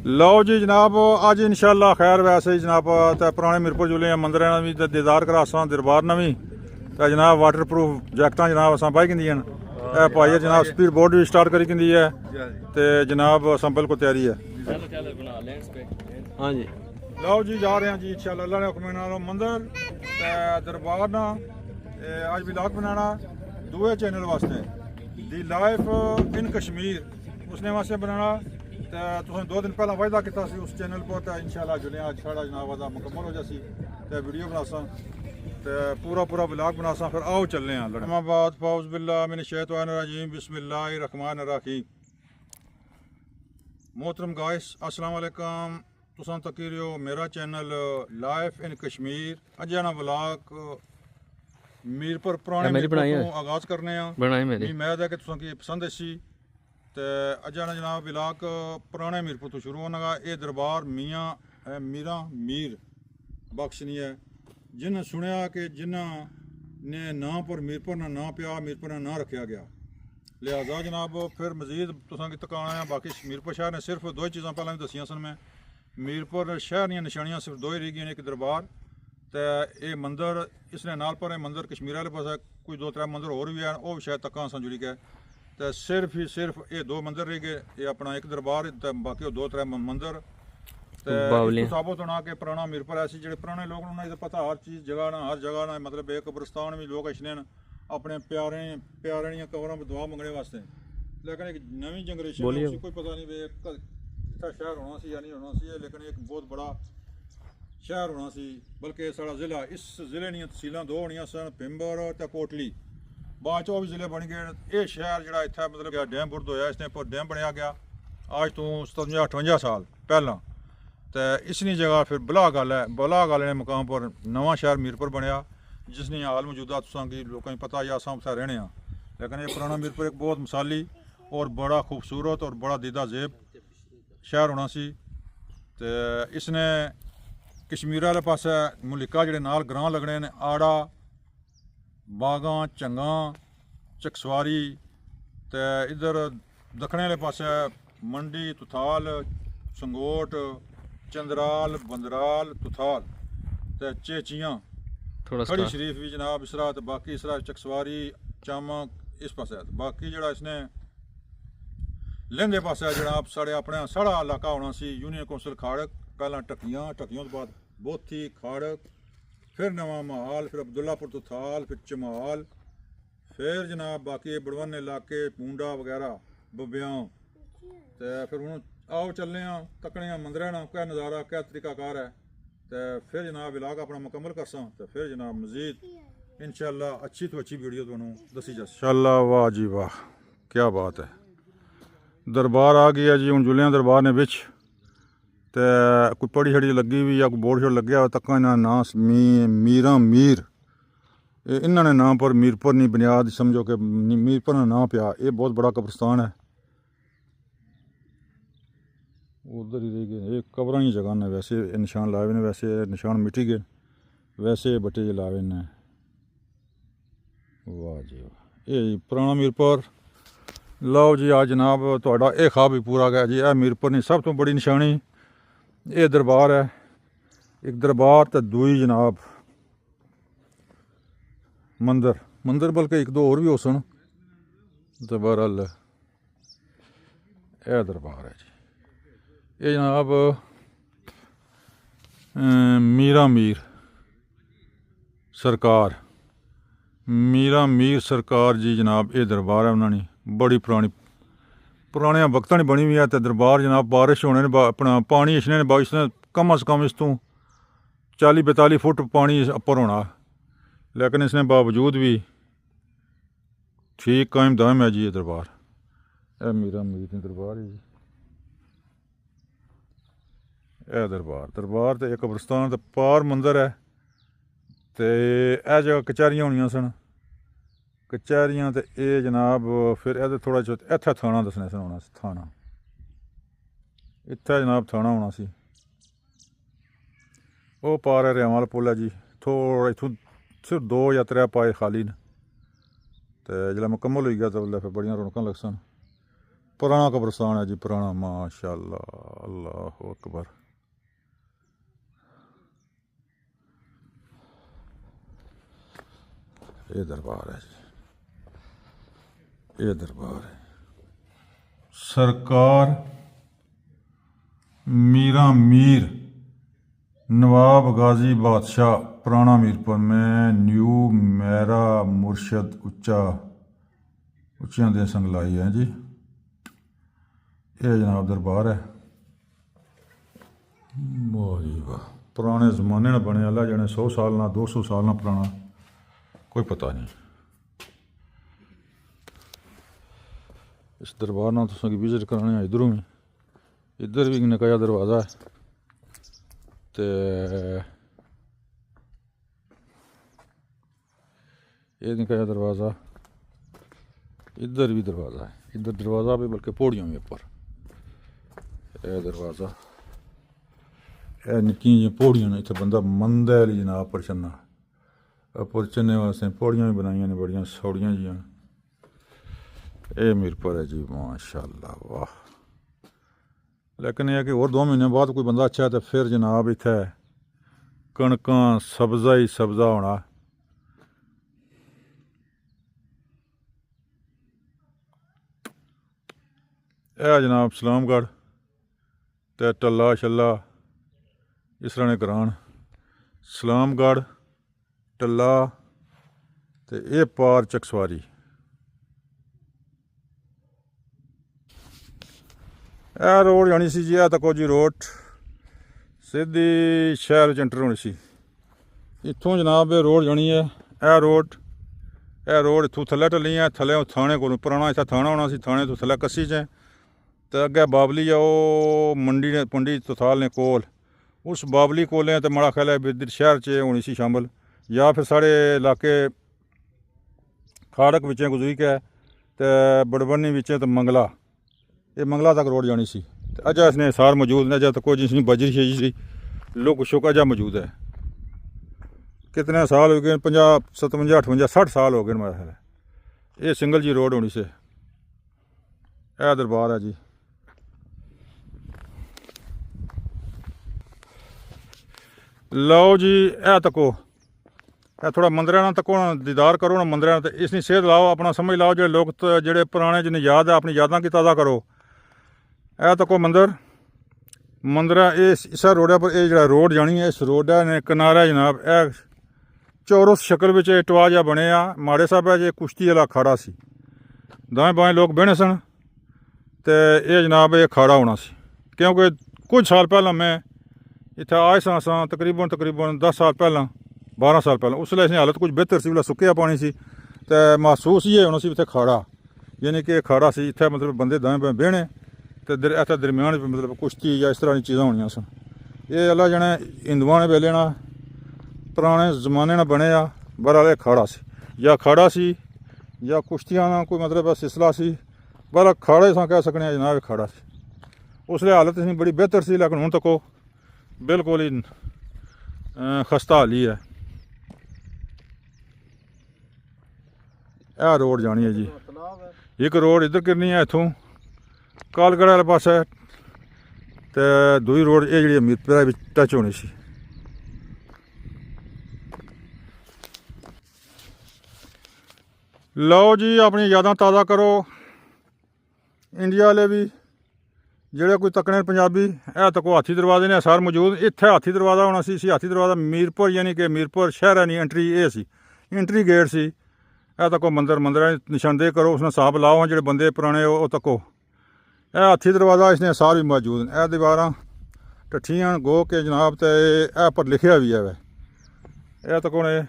लो जी जनाब अज इंशाअल्लाह खैर वैसे ही जनाब तो पुराने मीरपुर जुले मंदिर भी दीदार करासा दरबार नवी तो जनाब वाटर प्रूफ जैकट जनाब अस पाई किंदियां पाइए जनाब स्पीड बोट भी स्टार्ट करी किंदी है तो जनाब अस बिल्कुल तैयारी है। हाँ जी लो जी जा रहे हैं जी इंशाअल्लाह अल्लाह ने हुक्म नाल मंदिर दरबार ना अज व्लॉग बनाना दूए चैनल वास्ते दी लाइफ इन कश्मीर उसने वास्ते बनाना तो 2 दिन पहला वायदा किया उस चैनल पर तो इंशाअल्लाह जुले अज साढ़ा जनाब वादा मुकम्मल हो जासी तो वीडियो बनासा तो पूरा व्लॉग बनासा फिर आओ चलने हैं लड़माबाद फाउज बिल्लाह मिन शैतानिर रजीम बिस्मिल्लाहिर रहमानिर रहीम। मोहतरम गाइस अस्सलाम वालेकुम तुसां तकी रहो मेरा चैनल लाइफ इन कश्मीर अज ना व्लॉग मीरपुर पुराने मीरपुर तो आगाज़ करने उम्मीद है कि तुसां की पसंद आसी तो अज ना जनाब व्लॉग पुराने मीरपुर तो शुरू होने का ये दरबार मियाँ मीरा मीर बख्शनी है जिन्हें सुनिया कि जिन्हों ने नां पर मीरपुर ना नां पिया मीरपुर ना नां रखा गया लिहाजा जनाब फिर मजीद तुसां की तकाना है। बाकी मीरपुर शहर ने सिर्फ 2 चीज़ां पहले भी दसियां सन मैं मीरपुर शहर दी निशानियां सिर्फ 2 ही रह गई, एक दरबार तो ये मंदिर इसने नाल पर मंदिर कश्मीर वाले पास कोई 2-3 मंदिर होर भी हैं वह भी शायद तक अस जुड़ी गए तो सिर्फ ये 2 मंदिर रह गए ये अपना एक दरबार तो बाकी 2-3 मंदिर तो साबत होना कि पुराना मीरपुर ऐसी जो पुराने लोग उन्हें पता हर चीज़ जगह ना हर जगह ना मतलब एक कब्रस्तान भी लोग अच्छे अपने प्यारे दियां कबरों पर दुआ मंगने वास्ते लेकिन एक नवी जनरेशन कोई पता नहीं भी इतना शहर होना सी या नहीं होना सी लेकिन एक बहुत बड़ा शहर होना सी बल्कि साढ़ा ज़िला इस ज़िले दी तहसीलां 2 होनियां सन पिंबर तो कोटली बाद भी ज़िले बन गए। ये शहर जो इतना मतलब डैम बुर्द होया इसने पर डैम बनया गया अज तो 57-58 साल पहला तो इसनी जगह फिर बलागल ने मुकाम पर नवा शहर मीरपुर बनया जिसने हाल मौजूदा तुसां की लोगों को पता या असां उत्थे रहने लेकिन ये पुराना मीरपुर एक बहुत मिसाली और बड़ा खूबसूरत और बड़ा दीदा जेब शहर होना सी तो इसने कश्मीर वाले पास मुलिका जोड़े नाल ग्रां लगने ने आड़ा बागा चंगा चकसवारी तो इधर दखने वाले पास मंडी तुथाल संगोट चंद्राल बंदराल तुथाल तो चेचियाँ खड़ी शरीफ भी जनाब इसरा तो बाकी इसरा चकसवारी चामक इस पास बाकी जरा इसने लहंदे पास जनाब साढ़े अपने साढ़ा इलाका होना सी यूनियन कौंसल खाड़क पहला टकियाँ तो बाद बोथी खाड़क फिर नवा महाल फिर अब्दुल्लापुर तुथाल फिर चमाल फिर जनाब बाकी बड़वाने इलाके पूंडा वगैरह बब्बियाँ तो फिर हूँ आओ चलने तकने मंदिर ना क्या नज़ारा क्या तरीकाकार है तो फिर जनाब इलाका अपना मुकम्मल करसा तो फिर जनाब मजीद इंशाअल्लाह अच्छी तो अच्छी वीडियो तुहानू दसी जा इंशाअल्लाह। वाह जी वाह क्या बात है दरबार आ गया जी हूँ जुलिया दरबार ने बिच तो कोई पड़ी छड़ी लगी हुई या कोई बोर्ड शोर्ड लग्या हो तक इन्होंने नां मीरा मीर इन्होंने नाम पर मीरपुर नहीं बुनियाद समझो कि मीरपुर का नाम पिया ये बहुत बड़ा कब्रस्तान है उधर ही रह गए ये कब्र ही जगह ने वैसे निशान लाए ने वैसे निशान मिटी गए वैसे बटे लाए ने। वाह जी वाह ये पुराना मीरपुर लो जी आज जनाब थोड़ा ये ख्वाब भी पूरा गया जी। मीरपुर की सब तो बड़ी निशानी ये दरबार है एक दरबार तो दूई जनाब मंदिर बल्कि 1-2 और भी हो सन तो बहरहाल यह दरबार है जी। ये जनाब मीरा मीर सरकार जी जनाब ये दरबार है उन्होंने बड़ी पुराने वक्तां बनी हुई है तो दरबार जनाब बारिश होने ने अपना पानी इसने इसने कम अज़ कम इस तू 40-42 फुट पानी उपर होना लेकिन इसने बावजूद भी ठीक कायम दायम है जी ये दरबार यह मीरा मीर दरबार है जी। यह दरबार तो एक कब्रस्तान तो पार मंदिर है तो यह जगह कचहरियाँ होनियां सन कचहरियाँ तो ये जनाब फिर यह थोड़ा इत्थे थाना दसने सन होना थाना इत्थे जनाब थाना होना सी वो पार है रेवाल पुल है जी थोड़ा इत्थों सिर्फ 2 या 3 पाए खाली न तो जिसलै मुकम्मल हो गया तो फिर बड़ियां रौनकां लग सन पुराना कब्रस्तान है जी, पुराना, माशाअल्लाह, अल्लाह अकबर। ये दरबार है जी, ये दरबार है। सरकार मीरा मीर नवाब गाजी बादशाह पुराना मीरपुर में न्यू मेरा मुर्शद उच्चियां दे संगलाई है जी। ये जनाब दरबार है। वाह जी वाह, पुराने जमाने ने बने, अल्लाह जाने 100 साल ना 200 साल ना पुराना, कोई पता नहीं। इस दरबार ना तुसां की विजिट कराने इधरों भी, इधर भी नकाया दरवाज़ा है, ते ये नकाया दरवाज़ा, इधर भी दरवाज़ा है, इधर दरवाज़ा भी बल्कि पौड़ियां भी ऊपर। यह दरवाज़ा, यह निक्की जी पौड़ियां ने, इत्थे बंदा मंदा है जनाब पर चढ़ना, उपर चढ़ने वास्ते पौड़ियां भी बनाइयां ने बड़ियां सौड़ियां जी। ये मीरपुर है जी, माशाअल्लाह, वाह। लेकिन यह कि और 2 महीने बाद कोई बंदा अच्छा है तो फिर जनाब इत्थे कणकां सब्ज़ा ही सब्ज़ा होना। यह जनाब सलामगढ़ ते टल्ला शल्ला इसराने करान, सलामगढ़ टल्ला ते ये पार चकसवारी। यह रोड जानी सी जी, तको जी रोड सीधी शहर च एंटर होनी सी। इत्थों जनाब ये रोड जानी है, यह रोड इत्थों थल्ले टली है, थल्ले थाने को पुराना इत्थे थाना होना सी, थाने तो थल्ले कस्सी च है, तो अग्गै बाबली है, वो मंडी ने पंडी तथाल ने कोल, उस बाबली कोलें तो माड़ा ख्याल है इधर शहर च होनी सी शामल, या फिर साढ़े इलाके खाड़क बिच्चें गुजरी के ते बड़बनी बिच्चें तो मंगला, ये मंगला तक रोड जानी सी। अजा इसने सार मौजूद ने, अजा तक कोई जिसमें बजरी शजरी लुक शुक अजा मौजूद है। कितने साल हो गए, 50 57 58 60 साल हो गए मेरा ख्याल है। ये सिंगल जी रोड होनी से। यह दरबार है जी। लो जी, यह तको, यह थोड़ा मंदिर ना तको, दीदार करो ना मंदिर, तो इसकी सेहत लाओ, अपना समझ लाओ, जो लोग जेडे पुराने जिन्हें याद है अपनी यादां की ताज़ा करो। यह तको मंदिर है, इस रोडा पर यह रोड जानी है, इस रोडा ने किनारा जनाब यह चौरस शक्ल में टवा जा बने आ, माड़े साहब है जे कुश्ती वाला अखाड़ा सी, दाएं बाएं लोग बहने सन, तो यह जनाब ये अखाड़ा होना सी। क्योंकि कुछ साल पहला मैं इत्थे आए सां तकरीबन 10 साल पहला 12 साल पहला, उसलै इसकी हालत कुछ बेहतर सी, उसलै सुक्किया पानी सी, तो महसूस ये होना सी इत्थे खाड़ा, यानी कि खाड़ा सी, इत्थे मतलब बंदे दाएं बाएं बहने, तो इत्थे दरम्यान मतलब कुश्ती या इस तरह की चीज़ां होनियां सन। ये अल्लाह जाने हिंदुआं ने वेले ना पुराने जमाने ने बने आ, बहरहाल खाड़ा सी, या कुश्तियां ना कोई मतलब सिलसिला सी, बहरहाल खाड़ा ही कह सकने जनाब खाड़ा सी। उसलै हालत इसकी बड़ी बेहतर सी, लेकिन हुण तको बिल्कुल ही खस्ता हाली है। यह रोड जानी है जी, एक रोड इधर गिरनी है इत्थों कालगढ़ वाले पासे, तो दूई रोड ये जी मीरपुर टच होनी सी। लो जी, अपनी यादां ताज़ा करो। इंडिया वाले भी जेड़े कोई तकने पंजाबी, यह तको हाथी दरवाजे ने सार मौजूद, इत्थे हाथी दरवाज़ा होना सी, हाथी दरवाज़ा मीरपुर, यानी कि मीरपुर शहर है नहीं, एंट्री ये सी, एंट्री गेट सी। यह तको मंदिर निशानदेही करो, उसने साहब लाओ हैं जेड़े बंदे पुराने वो तको। यह हाथी दरवाज़ा इसने सार भी मौजूद, यह दीवारां टट्ठियां गो के जनाब, तो यह पर लिखिया भी है, यह तको ने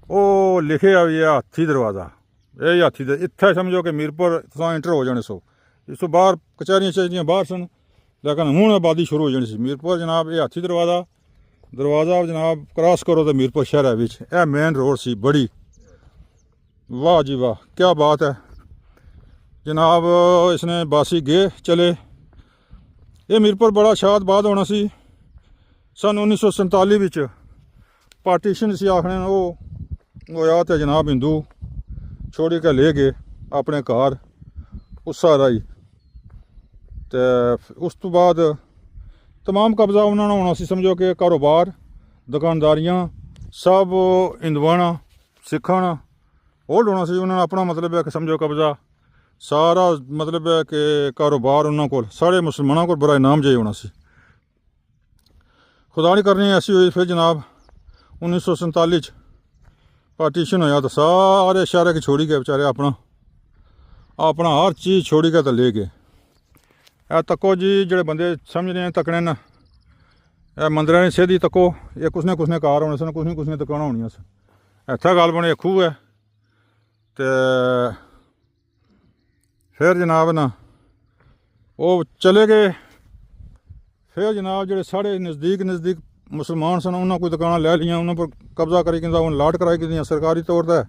वो लिखिया भी है हाथी दरवाज़ा, यही हाथी इत्थे समझो कि मीरपुर तुसां एंटर हो जाने सो। इस तो बाहर कचहरियां शहरियां बाहर सन, लेकिन हूँ आबादी शुरू हो जानी सी। मीरपुर जनाब ये हाथी दरवाज़ा जनाब क्रॉस करो तो मीरपुर शहर है बिच, यह मेन रोड सी बड़ी। वाह जी वाह, क्या बात है जनाब, इसने बासी गए चले। ये मीरपुर बड़ा शाद बाद होना सी। सन 1947 विच पार्टीशन सी आखने, वो होया तो जनाब हिंदू छोड़ी के ले गए अपने घर उस सारा ही, ਤੇ ਉਸ ਤੋਂ ਬਾਅਦ तमाम कब्जा उन्होंने होना सी, समझो कि कारोबार दुकानदारियां सब हिंदुआना सिखाना होल्ड होना सी। उन्होंने अपना मतलब है कि समझो कब्जा सारा मतलब है कि कारोबार उन्होंने को सारे मुसलमानों को बड़ा इनाम जाई होना सी। खुदा नहीं करनी ऐसी हुई। फिर जनाब 1947 पार्टीशन होया तो सारे शहर की छोड़ी गए बेचारे, अपना अपना हर चीज़ छोड़ी के तो ले गए। तको जी जोड़े बंदे समझ रहे हैं तकने न मंदिर ने सेधी तको, ये कुछ ने कार होने सन, कुछ ने दुकाना होनी सन। इत्थै गल बनी खूह है। तो फिर जनाब ना वो चले गए। फिर जनाब जोड़े साढ़े नज़दीक मुसलमान सन उन्होंने कोई दुकाना लै लियां, उन्होंने पर कब्जा करी कि लाट कराई कि सरकारी तौर पर।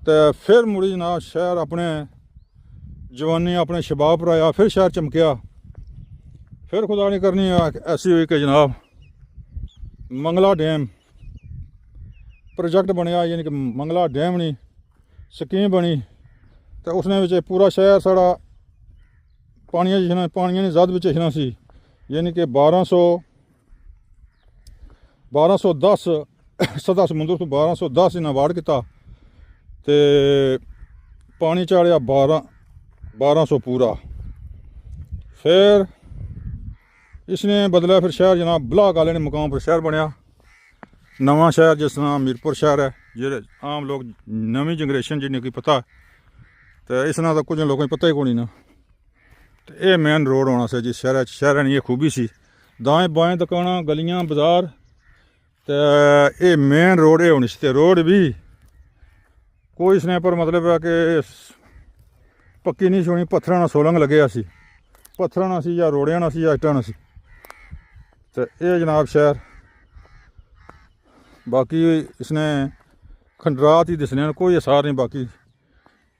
तो फिर मुड़ी जनाब शहर अपने जवानी अपने शबाब पर आया, फिर शहर चमकिया। फिर खुदा नहीं करनी ऐसी हुई कि जनाब मंगला डैम प्रोजेक्ट बनया, यानी कि मंगला डैम नहीं स्कीम बनी। तो उसने विच पूरा शहर साढ़ा पानिया की जद विच छना सी, यानी कि 1210 सदा समुद्र तो 1210 इन्हें वार्ड किया। तो पानी चाढ़िया 1200 पूरा। फिर इसने बदला, फिर शहर जनाब बलाक आले ने मुकाम पर शहर बनया, नवा शहर जिस तरह मीरपुर शहर है। जेह्ड़े आम लोग नवी जनरेशन जिन्हें की पता, तो इसना तो कुछ लोगों को पता ही कोई ना। तो ये मेन रोड होना सी जिस शहर ने, ये खूबी सी। दाएं बाएं दुकाना गलियां बाजार, तो ये मेन रोड ये होनी सी। ते रोड भी कोई इसने पर मतलब है कि पक्की नहीं छोड़ी, पत्थर ना सोलंग लगे सी, पत्थर ना सी या रोड़िया ना सी या इट्टा ना सी। तो ये जनाब शहर बाकी इसने खंडरात ही दिसने, कोई असार नहीं। बाकी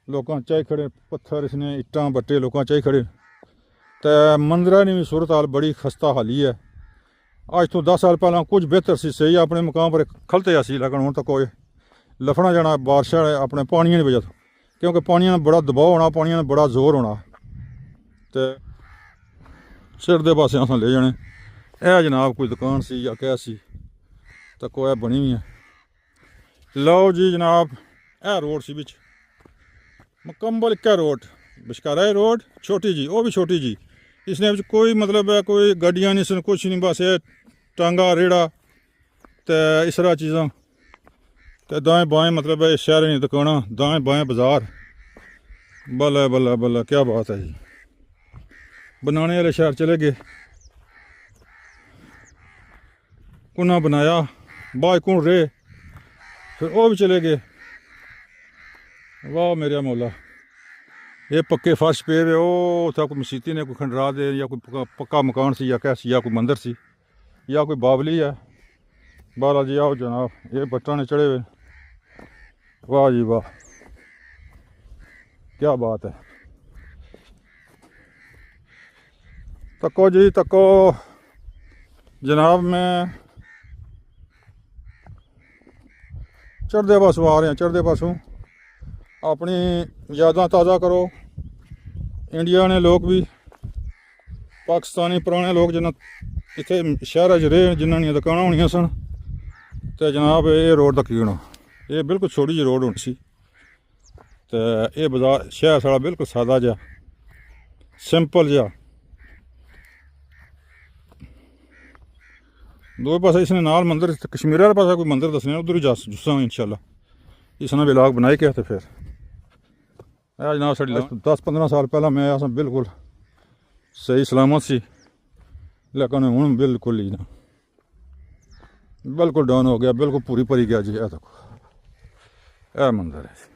लोग चाहे खड़े पत्थर इसने इट्टां बट्टे लोग चाहे खड़े। तो मंदिर ने भी सूरत हाल बड़ी खस्ता हाली है। अज तो 10 साल पहला कुछ बेहतर सी, सही अपने मुकाम पर खलते असी, लेकिन हूँ तो कोई लफना जाना बारिश अपने पानिया की वजह तो, क्योंकि पानिया बड़ा दबाव होना, पानिया बड़ा जोर होना। तो सिर दे पासे अस ले जाने। यह जनाब कोई दुकान सी या क्या सी, तो कोई बनी हुई है। लो जी जनाब यह रोड सी बिच मुकम्मल इक्का रोड बशकारा रोड छोटी जी, वो भी छोटी जी। इसने कोई मतलब है कोई गड्डियां नहीं सन, कुछ नहीं, बस ये टांगा रेड़ा तो इस तरह चीज़ां। तो दाएं बाएं मतलब है शहर नहीं दुकाना, दाएं बाएं बाजार। बल्ला बल्ला बल्ला क्या बात है जी। बनाने वाले शहर चले गए, कुना बनाया बाय कुन रे, फिर वो भी चले गए। वाह मेरा मौला, ये पक्के फर्श पे वे, वो था कोई मसीती ने कोई खंडरा दे, या कोई पक्का मकान सी या क्या सी, या कोई मंदिर सी, या कोई बावली है। बाला जी आओ जनाब, ये बट्टा ने चढ़े हुए। वाह जी वाह क्या बात है। तको जी तको जनाब, मैं चढ़दे पासों आ रहे हैं, चढ़दे पासों अपनी यादां ताज़ा करो। इंडिया ने लोग भी पाकिस्तानी पुराने लोग जिन्हें इतने शहर च रहे, जिन्होंने दुकाना होनियां सन। तो जनाब ये रोड तक होना, ये बिल्कुल छोटी जी रोड होनी सी। तो ये बाजार शहर साढ़ा बिल्कुल सादा जा सिंपल जा। दो पासे इसने नाल मंदिर, कश्मीर वाले पासे कोई मंदिर दसने, उधर ही जुस्सा इंशाल्लाह इसने भी लाग बनाए के। तो फिर जनाब साढ़ी 10-15 साल पहला मैं आया बिल्कुल सही सलामत सी, लेकिन हूँ बिल्कुल ही ना, बिल्कुल डाउन हो गया, बिल्कुल पूरी भरी गया जी। यह देखो यह मंदिर है जी,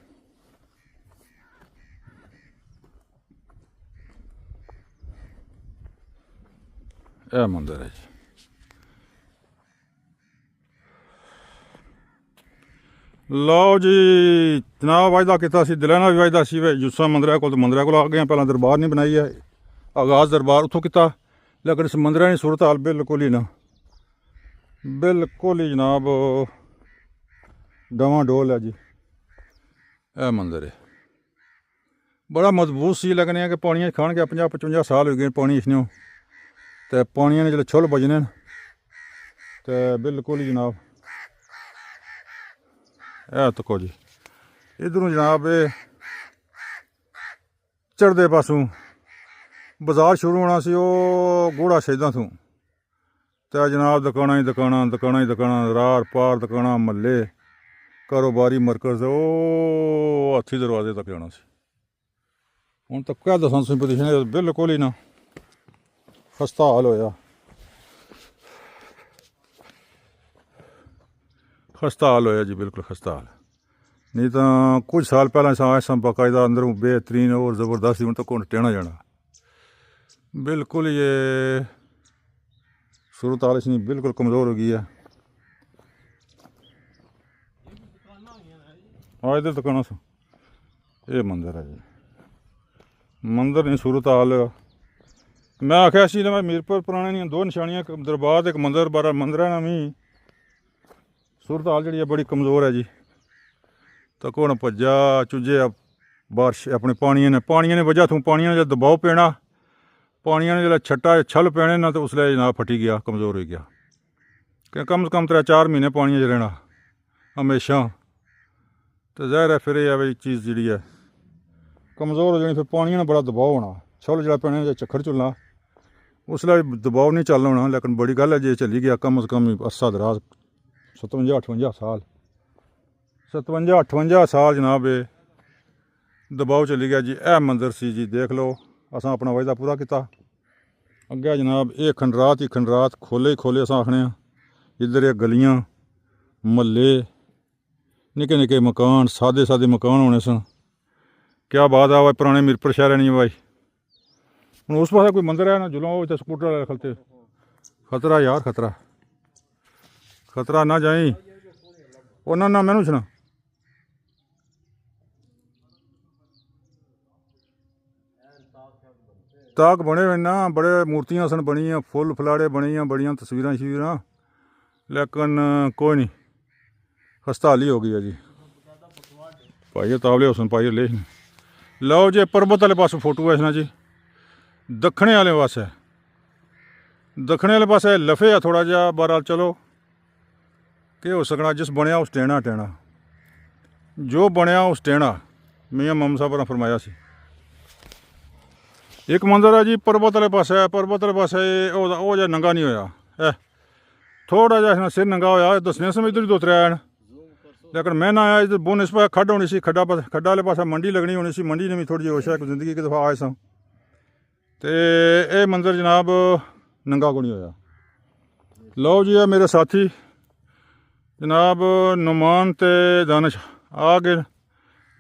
यह मंदिर है जी। लो जी जनाब वायदा किया सी, दिलाना भी वायदा सी वे जुस्सा मंदिर को, तो मंदिर को आ गए। पहला दरबार नहीं बनाई है, आगाज़ दरबार उतों किया, लेकिन इस मंदिर की सूरत हाल बिल्कुल ही ना, बिल्कुल ही जनाब डवां डोल है जी। यह मंदिर है बड़ा मजबूत सी लगने कि पानी खान के 50-55 साल हो गए पानी इसने तो पानी ने जो छुल बजने तो बिल्कुल ही जनाब है तको जी इधरों जनाब चढ़ते पासों बाजार शुरू होना सी घोड़ा शहीदा तू तो जनाब दुकाना ही दुकाना दुकाना ही दुकाना रार पार दुकाना महल्ले कारोबारी मरकज हाथी दरवाजे तक जाना सी हूँ तो क्या दसा तुम पोजीशन बिल्कुल ही ना खस्ता हाल होया खस्ता हाल होया जी बिल्कुल खस्ता हाल नहीं तो कुछ साल पहले ऐसा बाकायदा अंदरों बेहतरीन और ज़बरदस्त हूँ तो कौन टेना जाना बिल्कुल ये सूरत हाल इसकी बिल्कुल कमज़ोर हो गई है। हाँ इधर दुकाना सो ये मंदिर है जी मंदिर नहीं सूरत हाल मैं आख्या सी मैं मीरपुर पुराने नहीं दो निशानियां दरबार एक मंदिर बारा मंदिर है ना मी सूरत हाल जी बड़ी कमज़ोर है जी तो कौन भज्जा चुजे बारिश अपने पानिया ने वजह थू पानिया ने जब दबाव पैना पानिया ने जो छट्टा छल पैने ना तो उसले जनाब फटी गया कमज़ोर हो गया कि कम से कम 3-4 महीने पानी च रहना हमेशा तो ज़ाहिर है फिर यह भाई चीज़ जी है कमज़ोर हो जानी फिर पानी ने बड़ा दबाव होना छल जो पैने जो चक्खर चुलना उसले दबाव नहीं चलना होना लेकिन बड़ी गल है जे चली गया कम से कम अरसा दराज 57-58 साल 57-58 साल जनाब दबाव चली गया जी। यह मंदिर सी जी देख लो असां अपना वायदा पूरा किया अगे जनाब ये खंडरात ही खंडरात खोले ही खोले असां आखने इधर ये गलियां महल्ले निके निके मकान सादे सादे मकान होने सन क्या बात है भाई पुराने मीरपुर शहर नहीं भाई हूँ उस पास कोई मंदिर है ना जुलों वो स्कूटर वाले खलते खतरा यार खतरा खतरा ना जाई और ना मैनू सुना ताक बने हुए ना बड़े मूर्तियां सन बनियां फुल फलाड़े बनियां बड़ियां तस्वीरां शवीरां लेकिन कोई नहीं खस्ता हाली हो गई है जी भाई तावले हुसन पाइए ले लो जी पर्वत वाले पास फोटो है इसना जी दखने वाले पासे दखने वाले पासे लफे है थोड़ा जहा बहरहाल चलो कि हो सकना जिस बनया उस टेना टेना जो बनया उस टेना मियाँ मोहम्मद साहब ने फरमाया सी। एक मंदिर है जी पर्वत वाले पासे पर्वत वाले पासे वो जो नंगा नहीं होया है थोड़ा जहा सिर नंगा होया दसने समय इधर ही 2-3 आए लेकिन मैं ना आया इधर बोन इस पास खड्ड होनी सी खड्डा वाले पास मंडी लगनी होनी सी मंडी ने भी थोड़ी जी होश है जिंदगी की दफ़ा आए सा तो ये मंदिर जनाब नंगा को नहीं होया। लो जी है मेरे साथी जनाब नुमान ते दानिश आ गए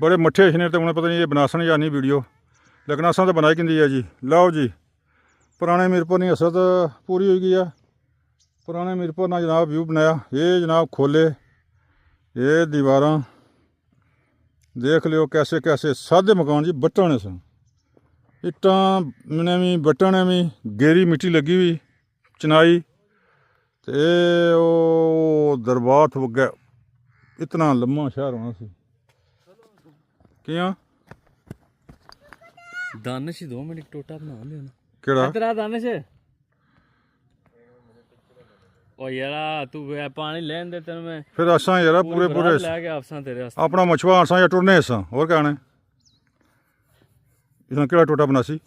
बड़े मट्ठे इसने तो उन्हें पता नहीं ये बनासन या नहीं वीडियो लेकिन असा तो बनाई कि है जी। लो जी पुराने मीरपुर की हसरत पूरी हो गई है पुराने मीरपुर ना जनाब व्यू बनाया ये जनाब खोले ये दीवारां देख लियो कैसे कैसे सादे मकान जी बट्टन सन इट्टां ने भी बट्टन ने भी गेरी मिट्टी लगी हुई चनाई तो दरबार वगे इतना लम्मा शहर होना सी कियां दानिश 2 मिनट टोटा बना लिया ना केड़ा तेरा दानिश ओ यारा तू पानी लेन दे तेन मैं फिर असा यार पूरे पूरे ले गया अफसा तेरे वास्ते अपना मछुआ असा या टुरने असा और क्या आने इसने केड़ा टोटा बनासी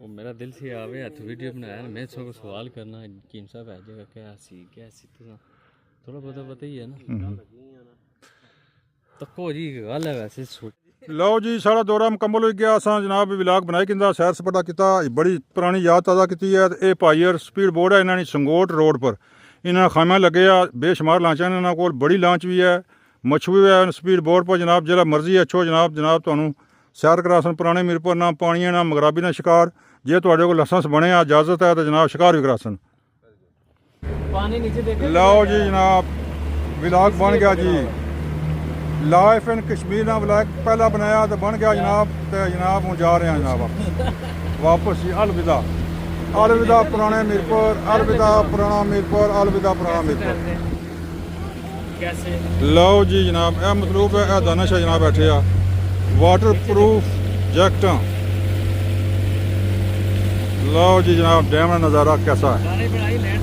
वो मेरा दिल से आवे हथ वीडियो बनाया मैं सबको सवाल करना कीम साहब है जगह क्या सी थोड़ा बहुत पता ही है ना तको जी गल है वैसे। लो जी सारा दौरा मुकम्मल हो गया असा जनाब विलाग बनाई कि सैर सपाटा किया बड़ी पुरानी याद ताज़ा की है। ये पाईयर स्पीड बोर्ड है इन्होंने संगोट रोड पर इन्होंने खामियां लगे आ बेशुमार लांचा इन्होंने को बड़ी लांच भी है मच्छू भी है स्पीड बोर्ड पर जनाब जिला मर्जी है अच्छो जनाब तुहानू सैर करा सन पुराने मीरपुर ना पानी ना मगराबी ना शिकार जे तुहाडे कोल लाइसेंस बने इजाजत है तो जनाब शिकार भी करा सन। लो जी जनाब विलाग बन गया जी लाइफ इन कश्मीर ना विलाग पहला बनाया तो बन गया जनाब तो जनाब हूँ जा रहे हैं जनाब वापस जी अलविदा पुराने मीरपुर अलविदा पुराना मीरपुर अलविदा पुराना मीरपुर। लो जी जनाब यह मतलूब है यह दानिश है जनाब बैठे आ ਵਾਟਰਪ੍ਰੂਫ ਜੈਕਟਾਂ। ਲਓ ਜੀ ਜਨਾਬ, ਡੈਮ ਦਾ ਨਜ਼ਾਰਾ ਕੈਸਾ ਹੈ। ਬਣਾਈ ਲੈਣ